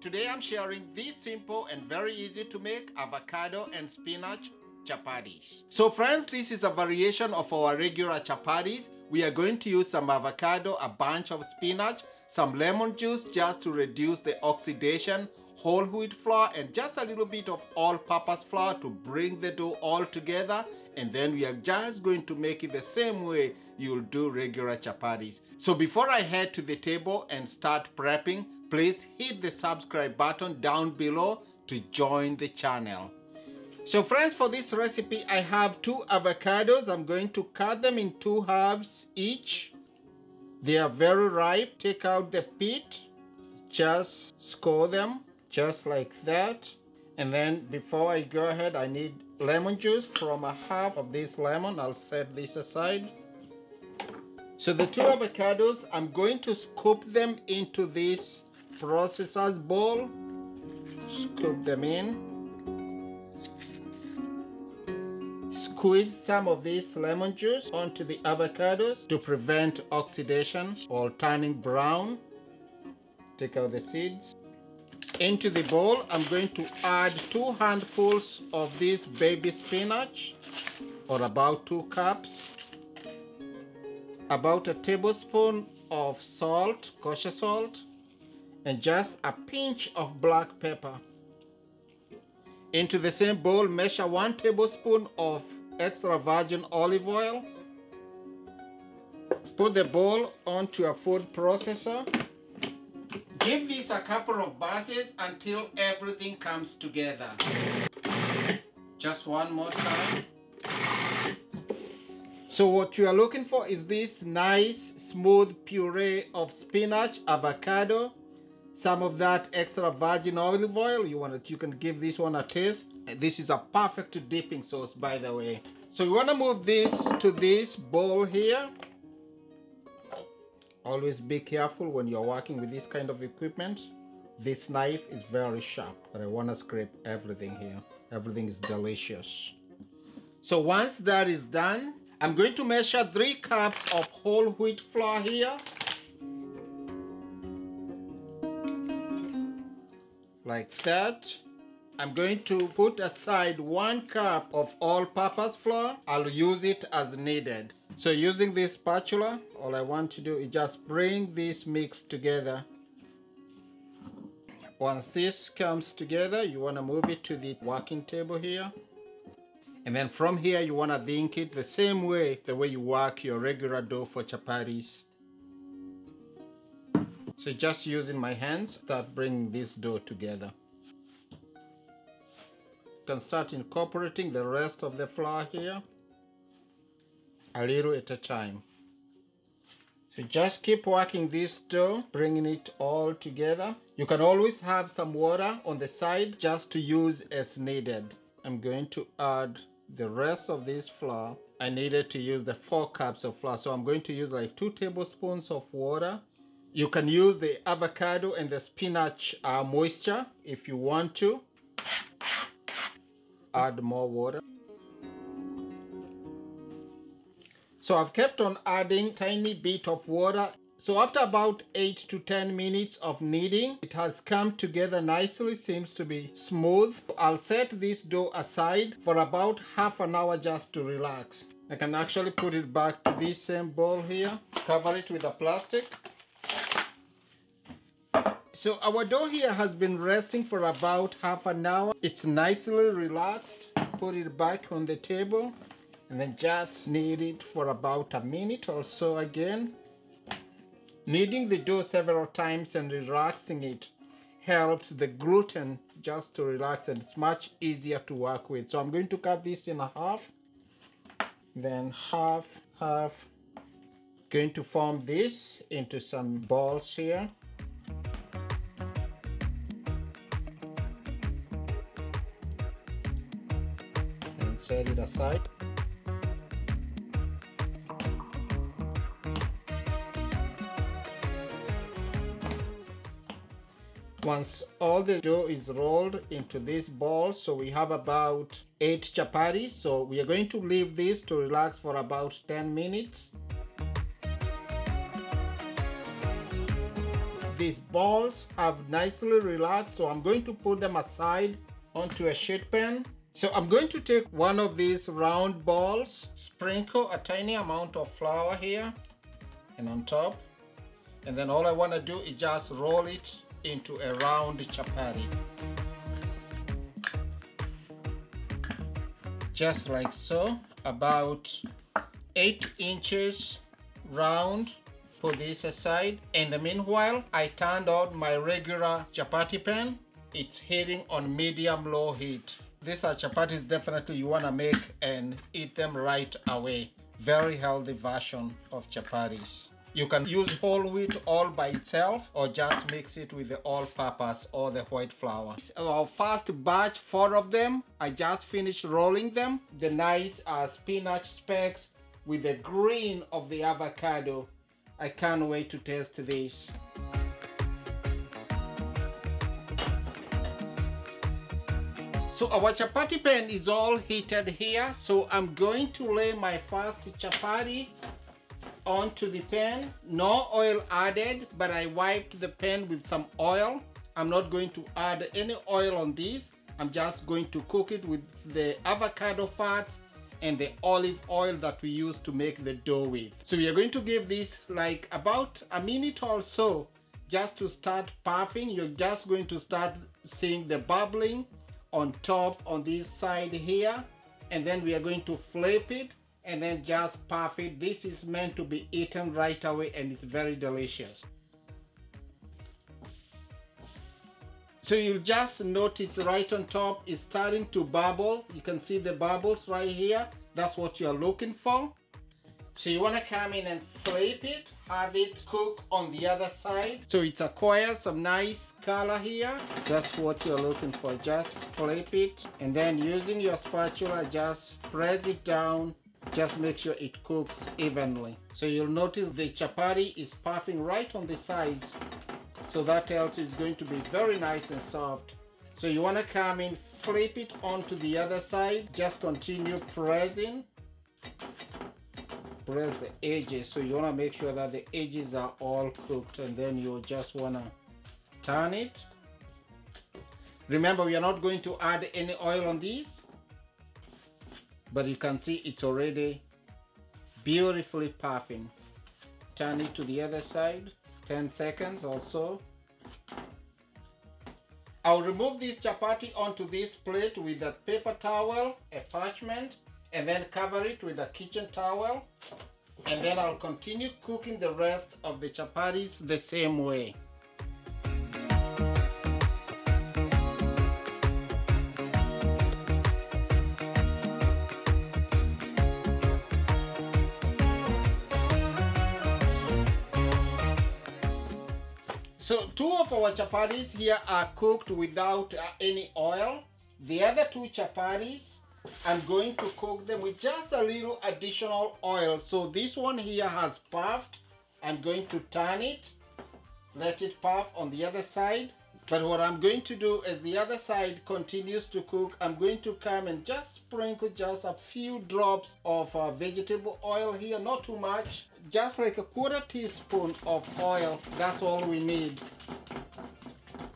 Today I'm sharing these simple and very easy to make avocado and spinach chapatis. So friends, this is a variation of our regular chapatis. We are going to use some avocado, a bunch of spinach, some lemon juice just to reduce the oxidation, whole wheat flour, and just a little bit of all-purpose flour to bring the dough all together. And then we are just going to make it the same way you'll do regular chapatis. So before I head to the table and start prepping, please hit the subscribe button down below to join the channel. So friends, for this recipe, I have 2 avocados. I'm going to cut them in 2 halves each. They are very ripe. Take out the pit. Just score them, just like that. And then before I go ahead, I need lemon juice from a half of this lemon. I'll set this aside. So the 2 avocados, I'm going to scoop them into this processor's bowl. Scoop them in. Squeeze some of this lemon juice onto the avocados to prevent oxidation or turning brown. Take out the seeds. Into the bowl, I'm going to add 2 handfuls of this baby spinach, or about 2 cups. About a tablespoon of salt, kosher salt, and just a pinch of black pepper. Into the same bowl, measure 1 tablespoon of extra virgin olive oil. Put the bowl onto a food processor. Give this a couple of buzzes until everything comes together. Just one more time. So what you are looking for is this nice smooth puree of spinach, avocado, some of that extra virgin olive oil. You can give this one a taste. This is a perfect dipping sauce, by the way. So you want to move this to this bowl here. Always be careful when you're working with this kind of equipment. This knife is very sharp, but I want to scrape everything here. Everything is delicious. So once that is done, I'm going to measure 3 cups of whole wheat flour here. Like that. I'm going to put aside 1 cup of all-purpose flour. I'll use it as needed. So using this spatula, all I want to do is just bring this mix together. Once this comes together, you want to move it to the working table here. And then from here, you want to think it the same way, the way you work your regular dough for chapatis. So just using my hands, start bringing this dough together. You can start incorporating the rest of the flour here, a little at a time. So just keep working this dough, bringing it all together. You can always have some water on the side just to use as needed. I'm going to add the rest of this flour. I needed to use the 4 cups of flour, so I'm going to use like 2 tablespoons of water. You can use the avocado and the spinach moisture if you want to. Add more water. So I've kept on adding tiny bit of water. So after about 8 to 10 minutes of kneading, it has come together nicely, seems to be smooth. I'll set this dough aside for about half an hour just to relax. I can actually put it back to this same bowl here, cover it with a plastic. So our dough here has been resting for about half an hour. It's nicely relaxed. Put it back on the table and then just knead it for about a minute or so again. Kneading the dough several times and relaxing it helps the gluten just to relax, and it's much easier to work with. So I'm going to cut this in half, then half. Going to form this into some balls here. Set it aside. Once all the dough is rolled into this ball, so we have about 8 chapatis, so we are going to leave this to relax for about 10 minutes. these balls have nicely relaxed, so I'm going to put them aside onto a sheet pan. So I'm going to take one of these round balls, sprinkle a tiny amount of flour here and on top, and then all I want to do is just roll it into a round chapati. Just like so, about 8 inches round. Put this aside. In the meanwhile, I turned on my regular chapati pan. It's heating on medium-low heat. These are chapatis definitely you want to make and eat them right away. Very healthy version of chapatis. You can use whole wheat all by itself or just mix it with the all-purpose or the white flour. Our first batch, 4 of them, I just finished rolling them. The nice spinach specks with the green of the avocado. I can't wait to taste this. So our chapati pan is all heated here. So I'm going to lay my first chapati onto the pan. No oil added, but I wiped the pan with some oil. I'm not going to add any oil on this. I'm just going to cook it with the avocado fats and the olive oil that we use to make the dough with. So we are going to give this like about a minute or so just to start puffing. You're just going to start seeing the bubbling on top on this side here, and then we are going to flip it and then just puff it. This is meant to be eaten right away and it's very delicious. So you just notice right on top is starting to bubble. You can see the bubbles right here. That's what you're looking for. So you want to come in and flip it, have it cook on the other side. So it acquires some nice color here. That's what you're looking for. Just flip it and then using your spatula, just press it down. Just make sure it cooks evenly. So you'll notice the chapati is puffing right on the sides. So that tells you it's going to be very nice and soft. So you want to come in, flip it onto the other side. Just continue pressing. Press the edges. So you want to make sure that the edges are all cooked, and then you just want to turn it. Remember, we are not going to add any oil on these, but you can see it's already beautifully puffing. Turn it to the other side. 10 seconds or so. I'll remove this chapati onto this plate with a paper towel, a parchment, and then cover it with a kitchen towel. And then I'll continue cooking the rest of the chapatis the same way. So 2 of our chapatis here are cooked without any oil. The other 2 chapatis, I'm going to cook them with just a little additional oil. So this one here has puffed. I'm going to turn it, let it puff on the other side. But what I'm going to do as the other side continues to cook, I'm going to come and just sprinkle just a few drops of vegetable oil here, not too much, just like a 1/4 teaspoon of oil. That's all we need.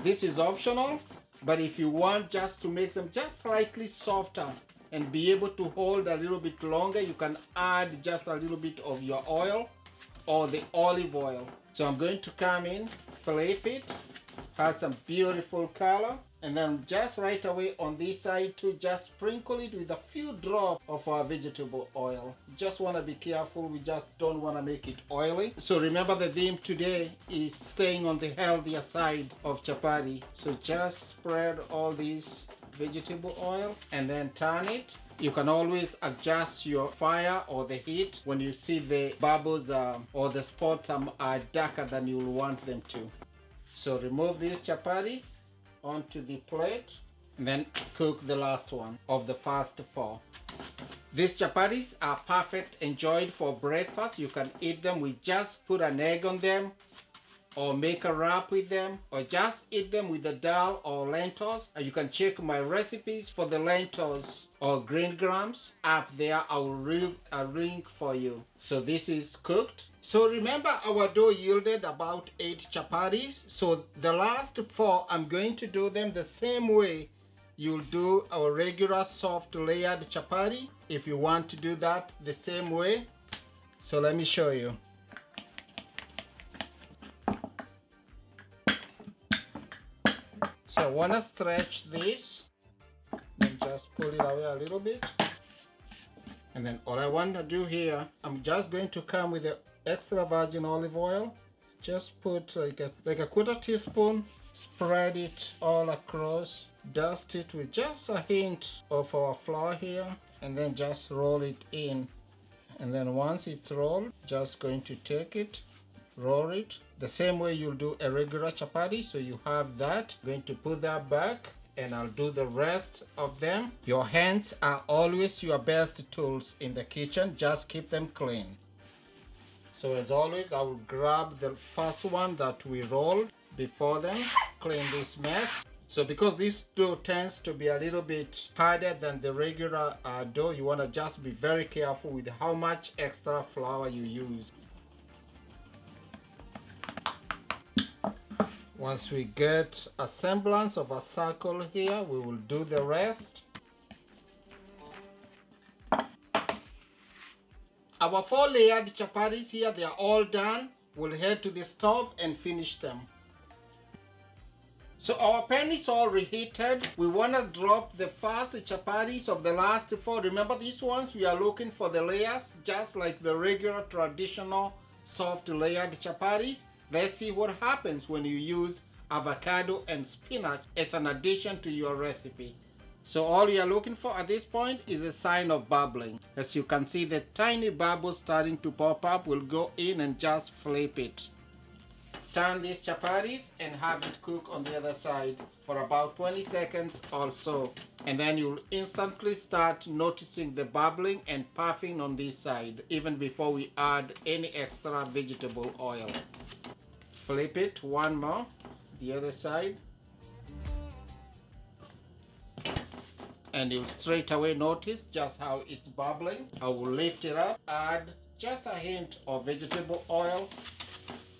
This is optional, but if you want just to make them just slightly softer and be able to hold a little bit longer, you can add just a little bit of your oil or the olive oil. So I'm going to come in, flip it, has some beautiful color, and then just right away on this side too, just sprinkle it with a few drops of our vegetable oil. Just want to be careful, we just don't want to make it oily. So remember, the theme today is staying on the healthier side of chapati. So just spread all this vegetable oil and then turn it. You can always adjust your fire or the heat when you see the bubbles or the spots are darker than you'll want them to. So remove this chapati onto the plate and then cook the last one of the first 4. These chapatis are perfect enjoyed for breakfast. You can eat them with just put an egg on them or make a wrap with them, or just eat them with the dal or lentils. And you can check my recipes for the lentils or green grams up there. I will leave a link for you. So this is cooked. So remember, our dough yielded about 8 chapatis. So the last 4, I'm going to do them the same way you'll do our regular soft layered chapatis. If you want to do that the same way, so let me show you. So I want to stretch this and just pull it away a little bit. And then all I want to do here, I'm just going to come with the extra virgin olive oil. Just put like a 1/4 teaspoon, spread it all across, dust it with just a hint of our flour here, and then just roll it in. And then once it's rolled, just going to take it, roll it the same way you'll do a regular chapati. So you have that. I'm going to put that back, and I'll do the rest of them. Your hands are always your best tools in the kitchen. Just keep them clean. So as always, I will grab the first one that we rolled before them, clean this mess. So because this dough tends to be a little bit harder than the regular dough, you want to just be very careful with how much extra flour you use. Once we get a semblance of a circle here, we will do the rest. Our 4 layered chapatis here, they are all done. We'll head to the stove and finish them. So our pan is all reheated. We want to drop the first chapatis of the last 4. Remember, these ones, we are looking for the layers, just like the regular traditional soft layered chapatis. Let's see what happens when you use avocado and spinach as an addition to your recipe. So all you're looking for at this point is a sign of bubbling. As you can see, the tiny bubbles starting to pop up. Will go in and just flip it. Turn these chapatis and have it cook on the other side for about 20 seconds or so. And then you'll instantly start noticing the bubbling and puffing on this side, even before we add any extra vegetable oil. Flip it one more, the other side. And you'll straight away notice just how it's bubbling. I will lift it up, add just a hint of vegetable oil,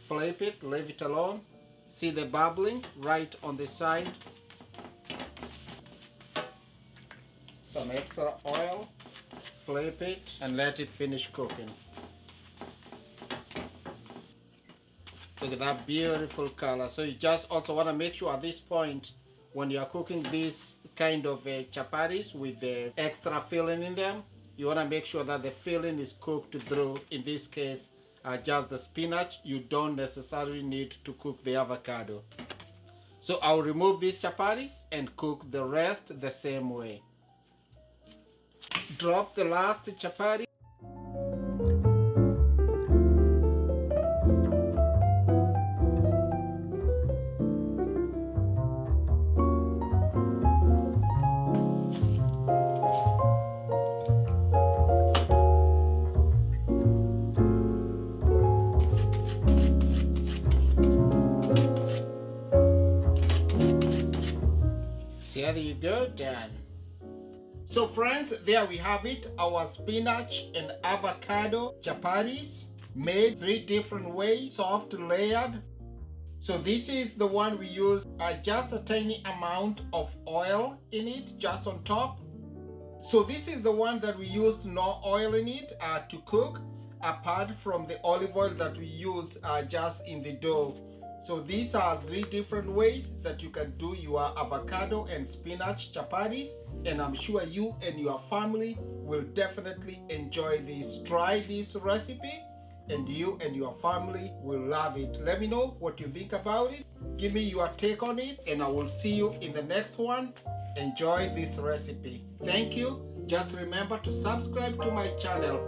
flip it, leave it alone. See the bubbling right on the side. Some extra oil, flip it, and let it finish cooking. Look at that beautiful color. So you just also want to make sure at this point, when you are cooking this kind of chapatis with the extra filling in them, you want to make sure that the filling is cooked through. In this case, just the spinach. You don't necessarily need to cook the avocado. So I'll remove these chapatis and cook the rest the same way. Drop the last chapati. There you go, done. So friends, there we have it, our spinach and avocado chapatis, made 3 different ways, soft layered. So this is the one we use just a tiny amount of oil in it, just on top. So this is the one that we used no oil in it to cook, apart from the olive oil that we use just in the dough. So these are 3 different ways that you can do your avocado and spinach chapatis, and I'm sure you and your family will definitely enjoy this. Try this recipe and you and your family will love it. Let me know what you think about it. Give me your take on it, and I will see you in the next one. Enjoy this recipe. Thank you. Just remember to subscribe to my channel